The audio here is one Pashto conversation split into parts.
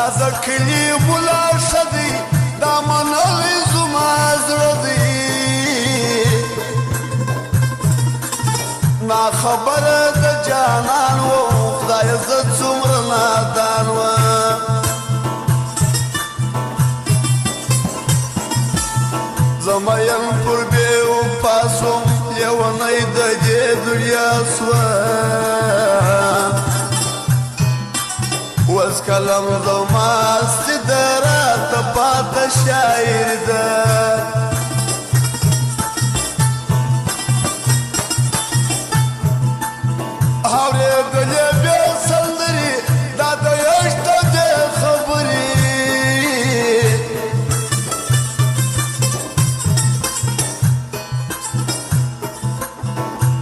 د کلي ملا ښه دی دا منلی زما زړه دی ناخبره د جانان و خدایه زه څومره نادان وم زه مین پر بې وفا سوم لیونی د دې دنیا سوم اوس کلم زماستې ده راته پاته شاعر ده اورېدلې بې سندرې دا د یشته دې خبرې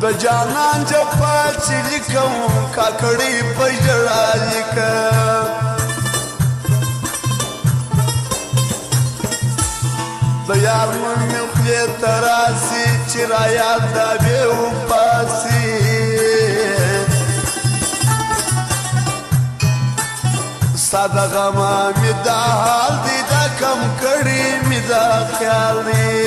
د جانان جفا چې لیکم کاکړۍ په ژړا لیکم د یار نوم مې خولې ته راسي چې رایاد دا بې وپاسي ستا د غمه مې دا حال دی دا کم کړي مې دا خیال دی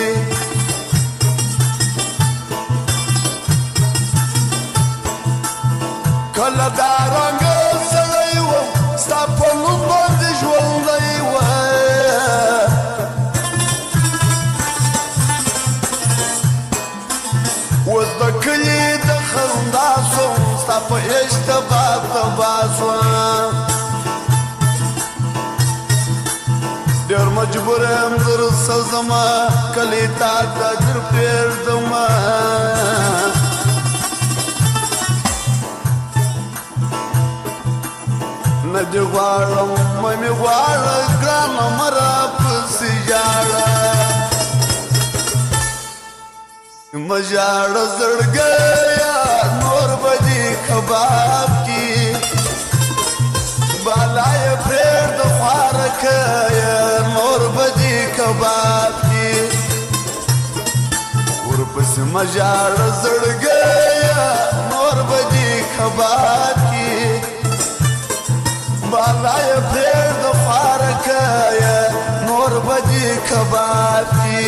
کله دا رنګه سړی وم ستا په نوم باندې ژوندی وم اوس د کلي د خندا سوم ستا په عشق تبا تبا سوم ډېر مجبور یم درسه ځمه کلي تا ته در پرېږدمه نه دې غواړم مه مې غواړه ګرانه مه راپسې ژاړه مه ژاړه زړګیه نور به دې کباب کي بالا یې پرېږده خوارکیه نور به دې کباب کي ورپسې مه ژاړه زړګیه نور به دې کباب کي بالا یې پرېږده خوارکیه نور به دې کباب کي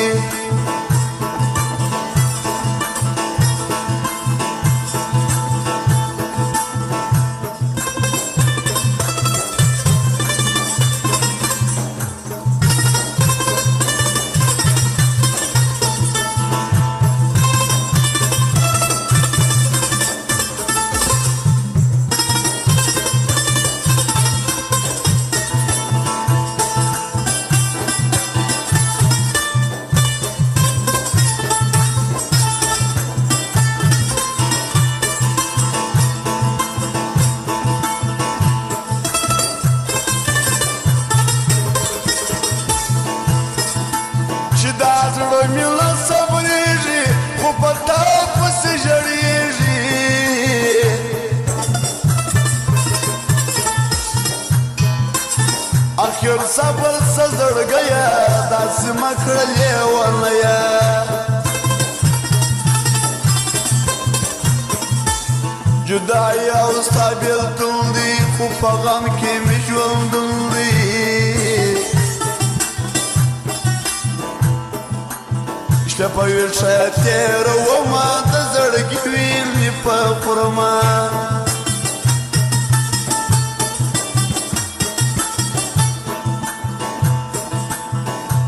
اخر صبر څه زړګیه داسې مه کړه لیونیه جدایي او ستا بېلتون دی خو په غم کې مې ژوندون دی شپه ویښه تېرومه د زړګي ویل مې په خورمه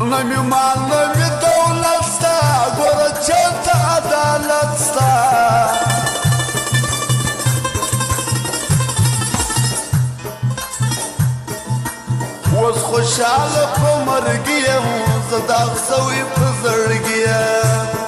نه مې مال نه مې دولت ستا ګوره چېرته عدالت ستا اوس خوشحاله په مرګي یم زه داغ سوی په زړګي یم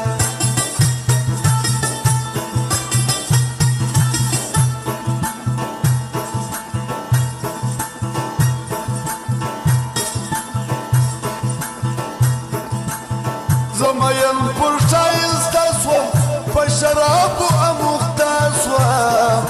زه مین پر ښایسته سوم په شرابو اموخته سوم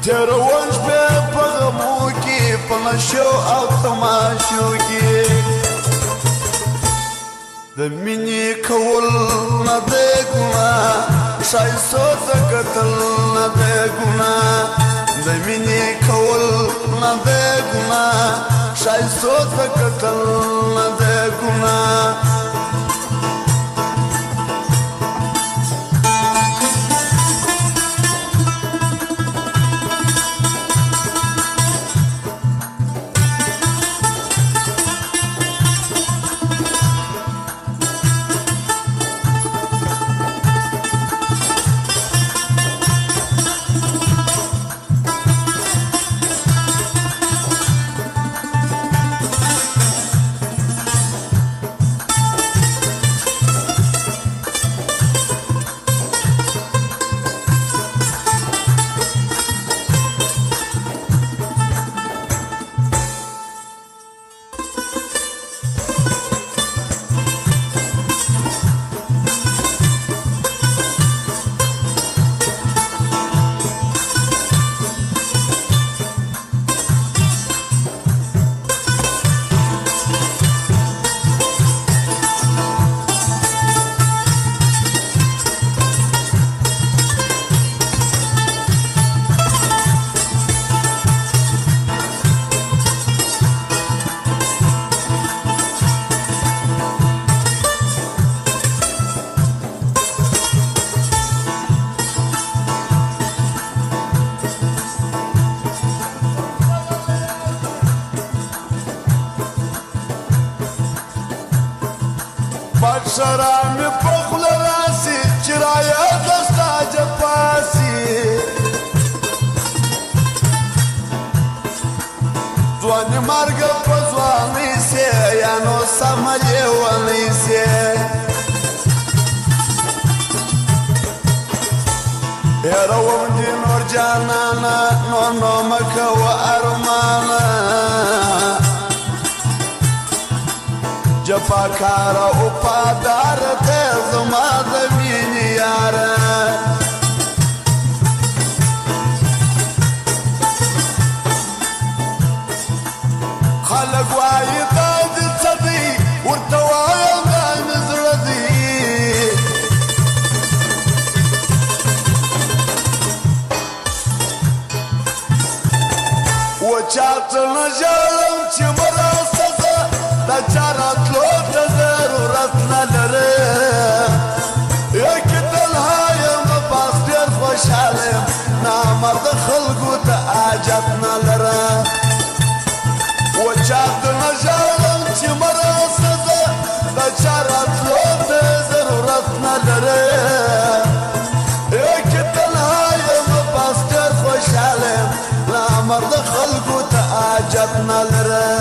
تېروم شپې په غمو کې په نشو او تماشو کې د مینې کول نه دی ګناه شایستو ته کتل نه دی ګناه د مینې کول نه دی ګناه شایستو ته کتل نه دی ګناه بادشاه می په خوله راسي چې رایاد ستا جفاسي ځواني مرګ په ځوانۍ سي یا نو سمه لیونۍ سي هېروم دې نور جانانه نو مه کوه ارمانه جفاکاره او پاداره ته زما د مینې یاره خلک وایي دا دې څه دی ورته وایم دا مې زړه دی و چاته نه ژاړم چې مرسته زه دا چا راتلو ته ضرورت نه لري یکې تنها یم پاس ډېر خوشحاله یم نامرده خلکو ته حاجت نه لره و چاته نه ژاړم چې مرسته زه دا چا راتلو ته ضرورت نه لري یکې تنها یم پاس ډېر خوشحاله یم نامرده خلکو ته حاجت نه لره